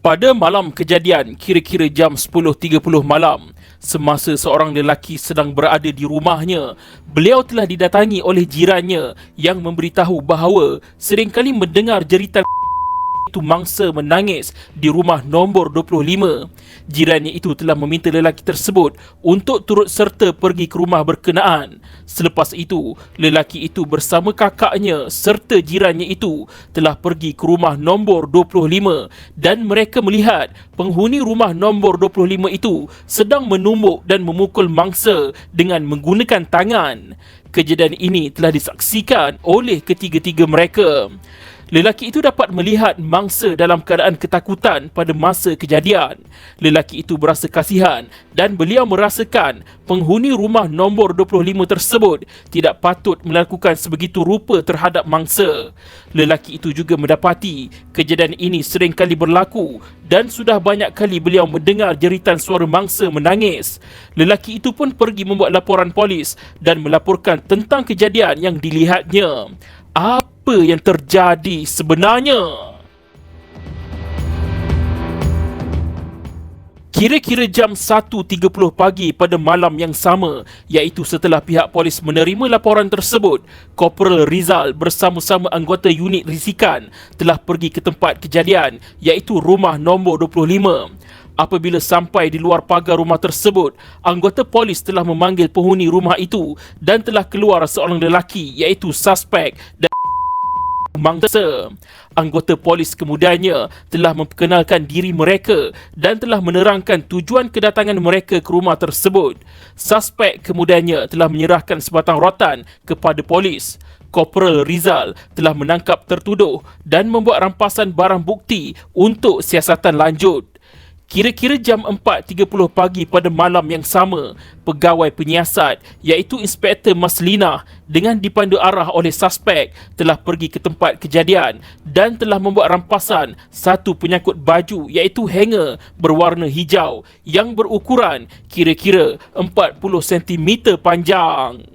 Pada malam kejadian, kira-kira jam 10.30 malam, semasa seorang lelaki sedang berada di rumahnya, beliau telah didatangi oleh jirannya yang memberitahu bahawa seringkali mendengar jeritan itu mangsa menangis di rumah nombor 25. Jirannya itu telah meminta lelaki tersebut untuk turut serta pergi ke rumah berkenaan. Selepas itu, lelaki itu bersama kakaknya serta jirannya itu telah pergi ke rumah nombor 25 dan mereka melihat penghuni rumah nombor 25 itu sedang menumbuk dan memukul mangsa dengan menggunakan tangan. Kejadian ini telah disaksikan oleh ketiga-tiga mereka. Lelaki itu dapat melihat mangsa dalam keadaan ketakutan pada masa kejadian. Lelaki itu berasa kasihan dan beliau merasakan penghuni rumah nombor 25 tersebut tidak patut melakukan sebegitu rupa terhadap mangsa. Lelaki itu juga mendapati kejadian ini sering kali berlaku dan sudah banyak kali beliau mendengar jeritan suara mangsa menangis. Lelaki itu pun pergi membuat laporan polis dan melaporkan tentang kejadian yang dilihatnya. Apa yang terjadi sebenarnya? Kira-kira jam 1.30 pagi pada malam yang sama, iaitu setelah pihak polis menerima laporan tersebut, Korporal Rizal bersama-sama anggota unit risikan telah pergi ke tempat kejadian, iaitu rumah nombor 25. Apabila sampai di luar pagar rumah tersebut, anggota polis telah memanggil penghuni rumah itu dan telah keluar seorang lelaki, iaitu suspek dan mangsa. Anggota polis kemudiannya telah memperkenalkan diri mereka dan telah menerangkan tujuan kedatangan mereka ke rumah tersebut. Suspek kemudiannya telah menyerahkan sebatang rotan kepada polis. Korporal Rizal telah menangkap tertuduh dan membuat rampasan barang bukti untuk siasatan lanjut. Kira-kira jam 4.30 pagi pada malam yang sama, pegawai penyiasat iaitu Inspektor Maslina dengan dipandu arah oleh suspek telah pergi ke tempat kejadian dan telah membuat rampasan satu penyangkut baju iaitu hanger berwarna hijau yang berukuran kira-kira 40 cm panjang.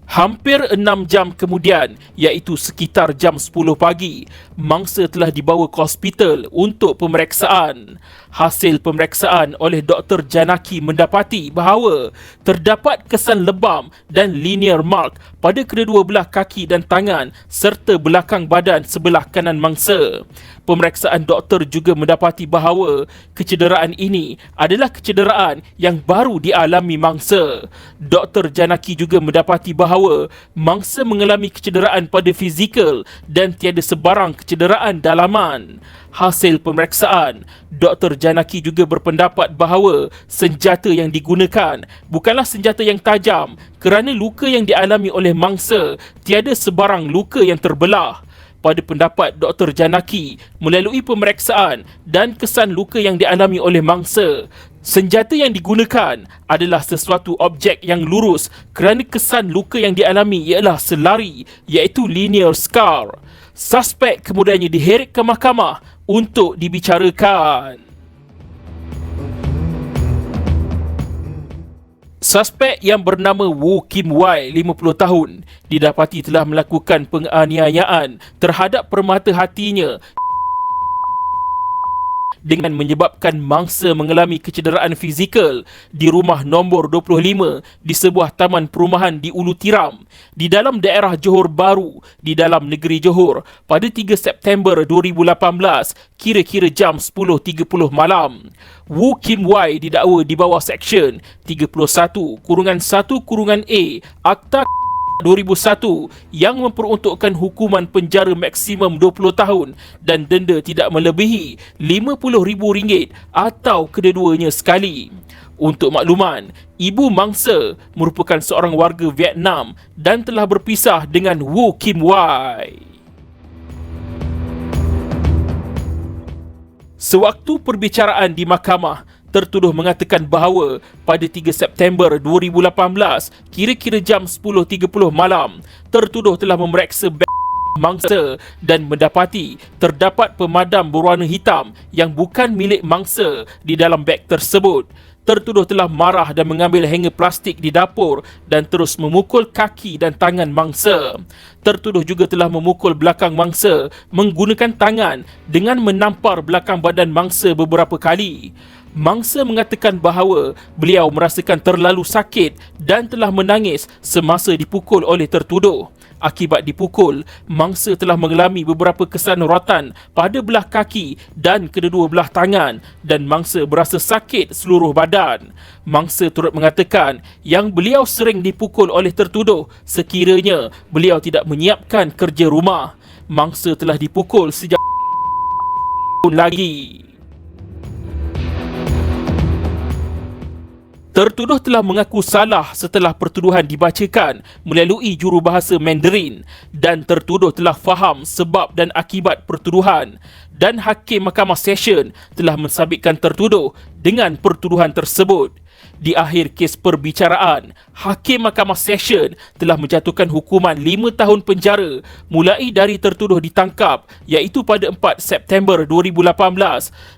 Hampir 6 jam kemudian, iaitu sekitar jam 10 pagi, mangsa telah dibawa ke hospital untuk pemeriksaan. Hasil pemeriksaan oleh Dr. Janaki mendapati bahawa terdapat kesan lebam dan linear mark pada kedua belah kaki dan tangan serta belakang badan sebelah kanan mangsa. Pemeriksaan doktor juga mendapati bahawa kecederaan ini adalah kecederaan yang baru dialami mangsa. Dr. Janaki juga mendapati bahawa mangsa mengalami kecederaan pada fizikal dan tiada sebarang kecederaan dalaman. Hasil pemeriksaan, Dr. Janaki juga berpendapat bahawa senjata yang digunakan bukanlah senjata yang tajam kerana luka yang dialami oleh mangsa tiada sebarang luka yang terbelah. Pada pendapat Dr. Janaki, melalui pemeriksaan dan kesan luka yang dialami oleh mangsa, senjata yang digunakan adalah sesuatu objek yang lurus kerana kesan luka yang dialami ialah selari iaitu linear scar. Suspek kemudiannya diheret ke mahkamah untuk dibicarakan. Suspek yang bernama Woo Kim Wai, 50 tahun, didapati telah melakukan penganiayaan terhadap permata hatinya dengan menyebabkan mangsa mengalami kecederaan fizikal di rumah nombor 25 di sebuah taman perumahan di Ulu Tiram di dalam daerah Johor Bahru di dalam negeri Johor pada 3 September 2018 kira-kira jam 10.30 malam. Woo Kim Wai didakwa di bawah Seksyen 31(1)(a) Akta 2001 yang memperuntukkan hukuman penjara maksimum 20 tahun dan denda tidak melebihi RM50,000 atau kedua-duanya sekali. Untuk makluman, ibu mangsa merupakan seorang warga Vietnam dan telah berpisah dengan Woo Kim Wai. Sewaktu perbicaraan di mahkamah, tertuduh mengatakan bahawa pada 3 September 2018, kira-kira jam 10.30 malam, tertuduh telah memeriksa mangsa dan mendapati terdapat pemadam berwarna hitam yang bukan milik mangsa di dalam beg tersebut. Tertuduh telah marah dan mengambil hanger plastik di dapur dan terus memukul kaki dan tangan mangsa. Tertuduh juga telah memukul belakang mangsa menggunakan tangan dengan menampar belakang badan mangsa beberapa kali. Mangsa mengatakan bahawa beliau merasakan terlalu sakit dan telah menangis semasa dipukul oleh tertuduh. Akibat dipukul, mangsa telah mengalami beberapa kesan rotan pada belah kaki dan kedua belah tangan dan mangsa berasa sakit seluruh badan. Mangsa turut mengatakan yang beliau sering dipukul oleh tertuduh sekiranya beliau tidak menyiapkan kerja rumah. Mangsa telah dipukul sejak lagi. Tertuduh telah mengaku salah setelah pertuduhan dibacakan melalui jurubahasa Mandarin dan tertuduh telah faham sebab dan akibat pertuduhan dan Hakim Mahkamah Session telah mensabitkan tertuduh dengan pertuduhan tersebut. Di akhir kes perbicaraan, Hakim Mahkamah Session telah menjatuhkan hukuman 5 tahun penjara mulai dari tertuduh ditangkap iaitu pada 4 September 2018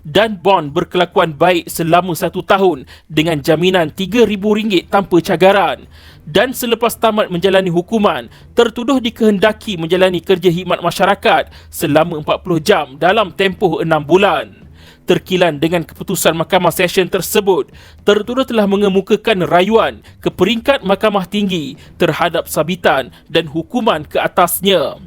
dan bond berkelakuan baik selama 1 tahun dengan jaminan RM3,000 tanpa cagaran. Dan selepas tamat menjalani hukuman, tertuduh dikehendaki menjalani kerja khidmat masyarakat selama 40 jam dalam tempoh 6 bulan. Terkilan dengan keputusan Mahkamah Session tersebut, tertuduh telah mengemukakan rayuan ke peringkat Mahkamah Tinggi terhadap sabitan dan hukuman ke atasnya.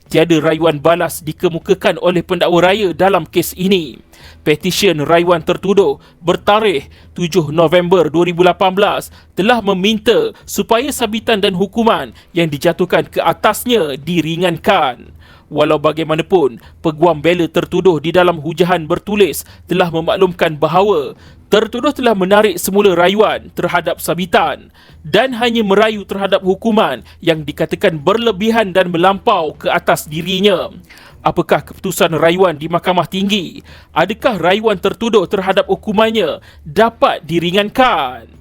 Tiada rayuan balas dikemukakan oleh pendakwa raya dalam kes ini. Petisyen rayuan tertuduh bertarikh 7 November 2018 telah meminta supaya sabitan dan hukuman yang dijatuhkan ke atasnya diringankan. Walau bagaimanapun, peguam bela tertuduh di dalam hujahan bertulis telah memaklumkan bahawa tertuduh telah menarik semula rayuan terhadap sabitan dan hanya merayu terhadap hukuman yang dikatakan berlebihan dan melampau ke atas dirinya. Apakah keputusan rayuan di Mahkamah Tinggi? Adakah rayuan tertuduh terhadap hukumannya dapat diringankan?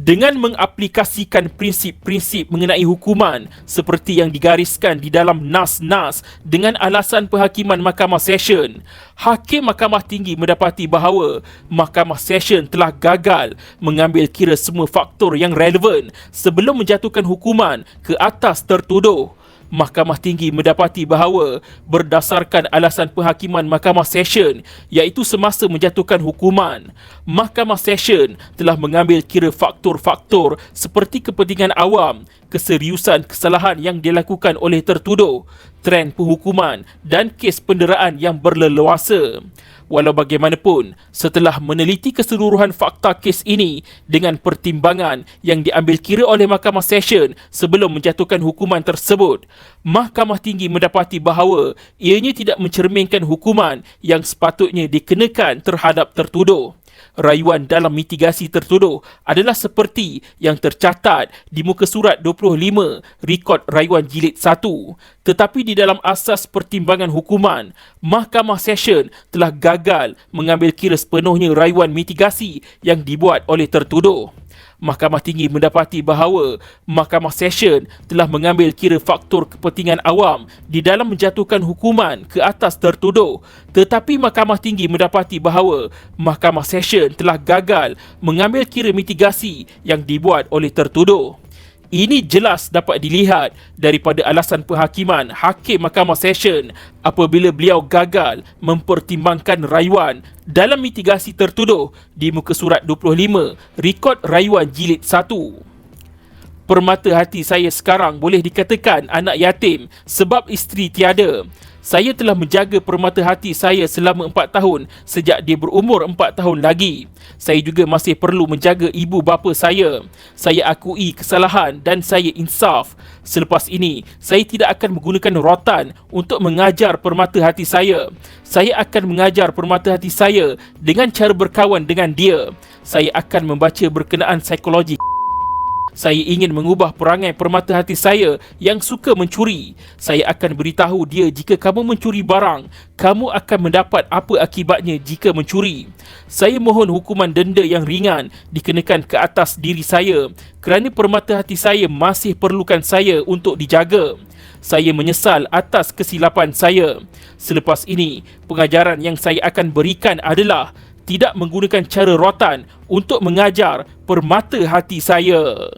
Dengan mengaplikasikan prinsip-prinsip mengenai hukuman seperti yang digariskan di dalam nas-nas dengan alasan penghakiman Mahkamah Session, Hakim Mahkamah Tinggi mendapati bahawa Mahkamah Session telah gagal mengambil kira semua faktor yang relevan sebelum menjatuhkan hukuman ke atas tertuduh. Mahkamah Tinggi mendapati bahawa berdasarkan alasan penghakiman Mahkamah Session iaitu semasa menjatuhkan hukuman, Mahkamah Session telah mengambil kira faktor-faktor seperti kepentingan awam, keseriusan kesalahan yang dilakukan oleh tertuduh, trend penghukuman dan kes penderaan yang berleluasa. Walau bagaimanapun, setelah meneliti keseluruhan fakta kes ini dengan pertimbangan yang diambil kira oleh Mahkamah Session sebelum menjatuhkan hukuman tersebut, Mahkamah Tinggi mendapati bahawa ianya tidak mencerminkan hukuman yang sepatutnya dikenakan terhadap tertuduh. Rayuan dalam mitigasi tertuduh adalah seperti yang tercatat di muka surat 25 rekod rayuan jilid 1. Tetapi di dalam asas pertimbangan hukuman, Mahkamah Session telah gagal mengambil kira sepenuhnya rayuan mitigasi yang dibuat oleh tertuduh. Mahkamah Tinggi mendapati bahawa Mahkamah Session telah mengambil kira faktor kepentingan awam di dalam menjatuhkan hukuman ke atas tertuduh, tetapi Mahkamah Tinggi mendapati bahawa Mahkamah Session telah gagal mengambil kira mitigasi yang dibuat oleh tertuduh. Ini jelas dapat dilihat daripada alasan penghakiman Hakim Mahkamah Session apabila beliau gagal mempertimbangkan rayuan dalam mitigasi tertuduh di muka surat 25 rekod rayuan jilid 1. Permata hati saya sekarang boleh dikatakan anak yatim sebab isteri tiada. Saya telah menjaga permata hati saya selama 4 tahun sejak dia berumur 4 tahun lagi. Saya juga masih perlu menjaga ibu bapa saya. Saya akui kesalahan dan saya insaf. Selepas ini, saya tidak akan menggunakan rotan untuk mengajar permata hati saya. Saya akan mengajar permata hati saya dengan cara berkawan dengan dia. Saya akan membaca berkenaan psikologi. Saya ingin mengubah perangai permata hati saya yang suka mencuri. Saya akan beritahu dia jika kamu mencuri barang, kamu akan mendapat apa akibatnya jika mencuri. Saya mohon hukuman denda yang ringan dikenakan ke atas diri saya kerana permata hati saya masih perlukan saya untuk dijaga. Saya menyesal atas kesilapan saya. Selepas ini, pengajaran yang saya akan berikan adalah tidak menggunakan cara rotan untuk mengajar permata hati saya.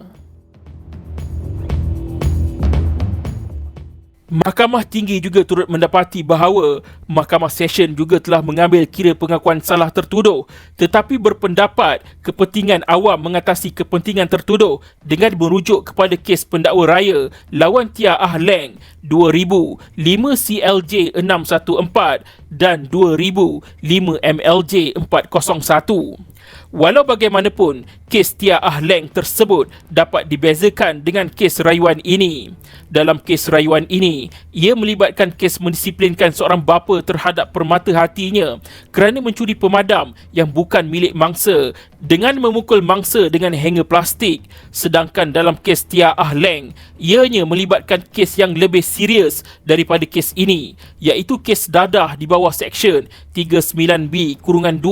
Mahkamah Tinggi juga turut mendapati bahawa Mahkamah Session juga telah mengambil kira pengakuan salah tertuduh tetapi berpendapat kepentingan awam mengatasi kepentingan tertuduh dengan merujuk kepada kes pendakwa raya lawan Tia Ah Leng 2000 5 CLJ 614 dan 2005 MLJ 401. Walau bagaimanapun, kes Tia Ah Leng tersebut dapat dibezakan dengan kes rayuan ini. Dalam kes rayuan ini, ia melibatkan kes mendisiplinkan seorang bapa terhadap permata hatinya kerana mencuri pemadam yang bukan milik mangsa dengan memukul mangsa dengan hanger plastik. Sedangkan dalam kes Tia Ah Leng, ianya melibatkan kes yang lebih serius daripada kes ini, iaitu kes dadah di bawah Seksyen 39B-2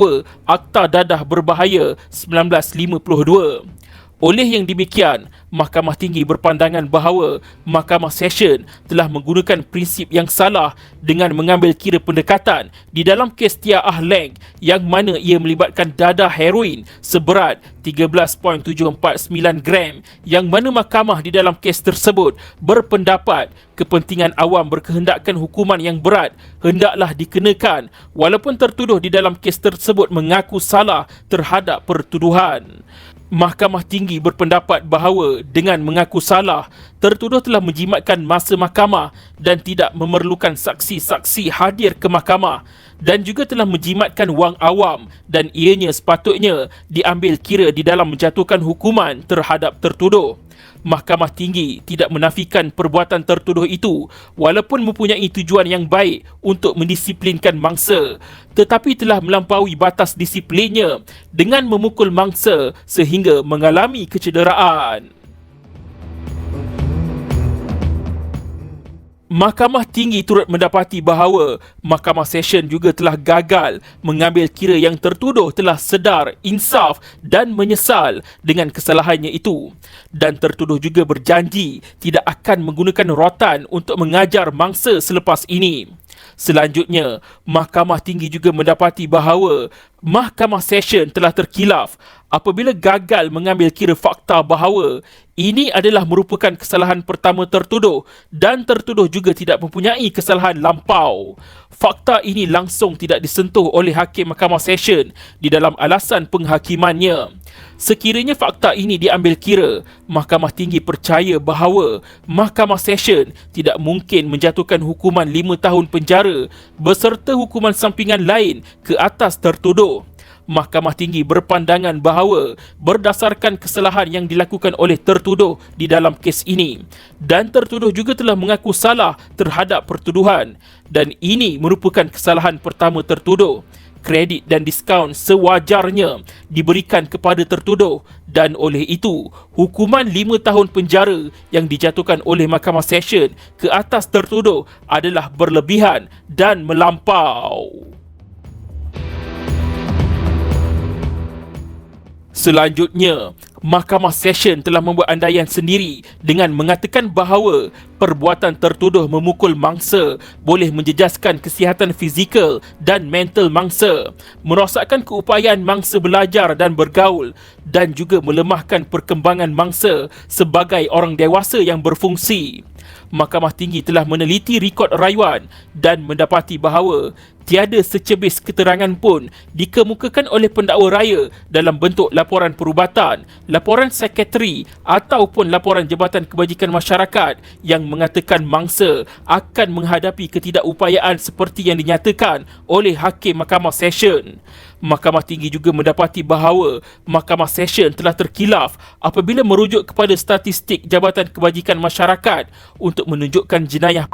Akta Dadah Berbahaya 1952. Oleh yang demikian, Mahkamah Tinggi berpandangan bahawa Mahkamah Session telah menggunakan prinsip yang salah dengan mengambil kira pendekatan di dalam kes Tia Ah Leng yang mana ia melibatkan dadah heroin seberat 13.749 gram yang mana mahkamah di dalam kes tersebut berpendapat kepentingan awam berkehendakkan hukuman yang berat hendaklah dikenakan walaupun tertuduh di dalam kes tersebut mengaku salah terhadap pertuduhan. Mahkamah Tinggi berpendapat bahawa dengan mengaku salah, tertuduh telah menjimatkan masa mahkamah dan tidak memerlukan saksi-saksi hadir ke mahkamah dan juga telah menjimatkan wang awam dan ianya sepatutnya diambil kira di dalam menjatuhkan hukuman terhadap tertuduh. Mahkamah Tinggi tidak menafikan perbuatan tertuduh itu walaupun mempunyai tujuan yang baik untuk mendisiplinkan mangsa, tetapi telah melampaui batas disiplinnya dengan memukul mangsa sehingga mengalami kecederaan. Mahkamah Tinggi turut mendapati bahawa Mahkamah Session juga telah gagal mengambil kira yang tertuduh telah sedar, insaf dan menyesal dengan kesalahannya itu. Dan tertuduh juga berjanji tidak akan menggunakan rotan untuk mengajar mangsa selepas ini. Selanjutnya, Mahkamah Tinggi juga mendapati bahawa Mahkamah Session telah terkilaf apabila gagal mengambil kira fakta bahawa ini adalah merupakan kesalahan pertama tertuduh dan tertuduh juga tidak mempunyai kesalahan lampau. Fakta ini langsung tidak disentuh oleh Hakim Mahkamah Session di dalam alasan penghakimannya. Sekiranya fakta ini diambil kira, Mahkamah Tinggi percaya bahawa Mahkamah Session tidak mungkin menjatuhkan hukuman 5 tahun penjara beserta hukuman sampingan lain ke atas tertuduh. Mahkamah Tinggi berpandangan bahawa berdasarkan kesalahan yang dilakukan oleh tertuduh di dalam kes ini dan tertuduh juga telah mengaku salah terhadap pertuduhan dan ini merupakan kesalahan pertama tertuduh, kredit dan diskaun sewajarnya diberikan kepada tertuduh dan oleh itu hukuman 5 tahun penjara yang dijatuhkan oleh Mahkamah Session ke atas tertuduh adalah berlebihan dan melampau. Selanjutnya, Mahkamah Session telah membuat andaian sendiri dengan mengatakan bahawa perbuatan tertuduh memukul mangsa boleh menjejaskan kesihatan fizikal dan mental mangsa, merosakkan keupayaan mangsa belajar dan bergaul dan juga melemahkan perkembangan mangsa sebagai orang dewasa yang berfungsi. Mahkamah Tinggi telah meneliti rekod rayuan dan mendapati bahawa tiada secebis keterangan pun dikemukakan oleh pendakwa raya dalam bentuk laporan perubatan, laporan sekretari ataupun laporan Jabatan Kebajikan Masyarakat yang mengatakan mangsa akan menghadapi ketidakupayaan seperti yang dinyatakan oleh Hakim Mahkamah Session. Mahkamah Tinggi juga mendapati bahawa Mahkamah Session telah terkilaf apabila merujuk kepada statistik Jabatan Kebajikan Masyarakat untuk menunjukkan jenayah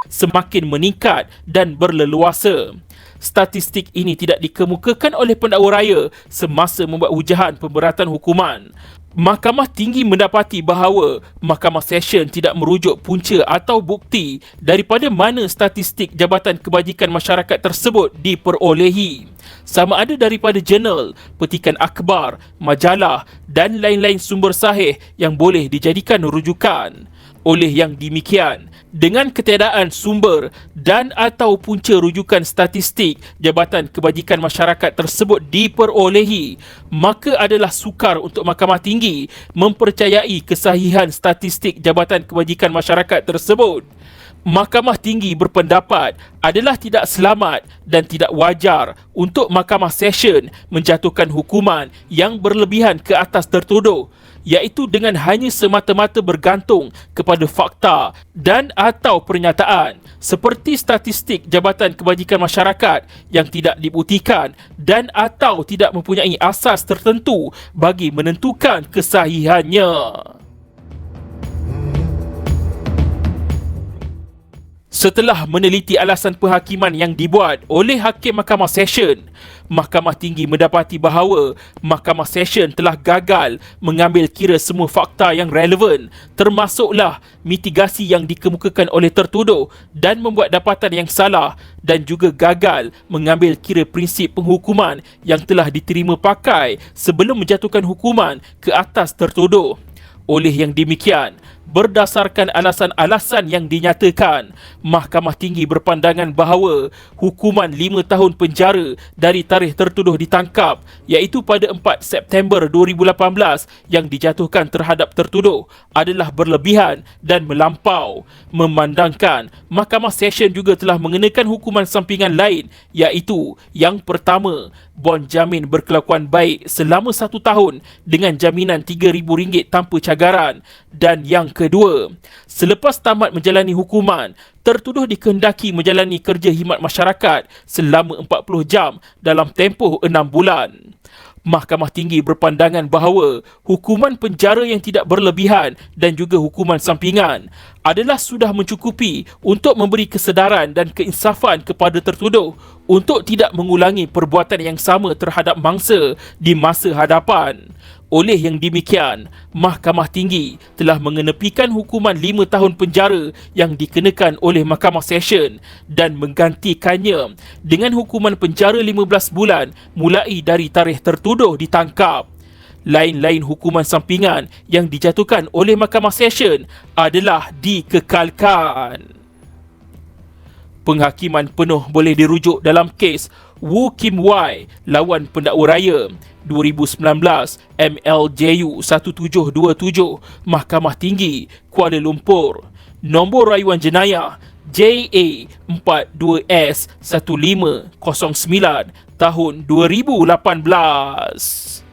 semakin meningkat dan berleluasa. Statistik ini tidak dikemukakan oleh pendakwa raya semasa membuat ujahan pemberatan hukuman. Mahkamah Tinggi mendapati bahawa Mahkamah Session tidak merujuk punca atau bukti daripada mana statistik Jabatan Kebajikan Masyarakat tersebut diperolehi, sama ada daripada jurnal, petikan akhbar, majalah dan lain-lain sumber sahih yang boleh dijadikan rujukan. Oleh yang demikian, dengan ketiadaan sumber dan atau punca rujukan statistik Jabatan Kebajikan Masyarakat tersebut diperolehi, maka adalah sukar untuk Mahkamah Tinggi mempercayai kesahihan statistik Jabatan Kebajikan Masyarakat tersebut. Mahkamah Tinggi berpendapat adalah tidak selamat dan tidak wajar untuk Mahkamah Session menjatuhkan hukuman yang berlebihan ke atas tertuduh, iaitu dengan hanya semata-mata bergantung kepada fakta dan atau pernyataan seperti statistik Jabatan Kebajikan Masyarakat yang tidak dibuktikan dan atau tidak mempunyai asas tertentu bagi menentukan kesahihannya. Setelah meneliti alasan penghakiman yang dibuat oleh Hakim Mahkamah Session, Mahkamah Tinggi mendapati bahawa Mahkamah Session telah gagal mengambil kira semua fakta yang relevan, termasuklah mitigasi yang dikemukakan oleh tertuduh dan membuat dapatan yang salah, dan juga gagal mengambil kira prinsip penghukuman yang telah diterima pakai sebelum menjatuhkan hukuman ke atas tertuduh. Oleh yang demikian, berdasarkan alasan-alasan yang dinyatakan, Mahkamah Tinggi berpandangan bahawa hukuman 5 tahun penjara dari tarikh tertuduh ditangkap, iaitu pada 4 September 2018 yang dijatuhkan terhadap tertuduh adalah berlebihan dan melampau, memandangkan Mahkamah Session juga telah mengenakan hukuman sampingan lain, iaitu yang pertama, bon jamin berkelakuan baik selama 1 tahun dengan jaminan RM3,000 tanpa cagaran, dan yang kedua, selepas tamat menjalani hukuman, tertuduh dikehendaki menjalani kerja khidmat masyarakat selama 40 jam dalam tempoh 6 bulan. Mahkamah Tinggi berpandangan bahawa hukuman penjara yang tidak berlebihan dan juga hukuman sampingan adalah sudah mencukupi untuk memberi kesedaran dan keinsafan kepada tertuduh untuk tidak mengulangi perbuatan yang sama terhadap mangsa di masa hadapan. Oleh yang demikian, Mahkamah Tinggi telah mengenepikan hukuman 5 tahun penjara yang dikenakan oleh Mahkamah Session dan menggantikannya dengan hukuman penjara 15 bulan mulai dari tarikh tertuduh ditangkap. Lain-lain hukuman sampingan yang dijatuhkan oleh Mahkamah Session adalah dikekalkan. Penghakiman penuh boleh dirujuk dalam kes Woo Kim Wai lawan pendakwa raya 2019 MLJU 1727 Mahkamah Tinggi Kuala Lumpur, nombor rayuan jenayah JA42S1509 tahun 2018.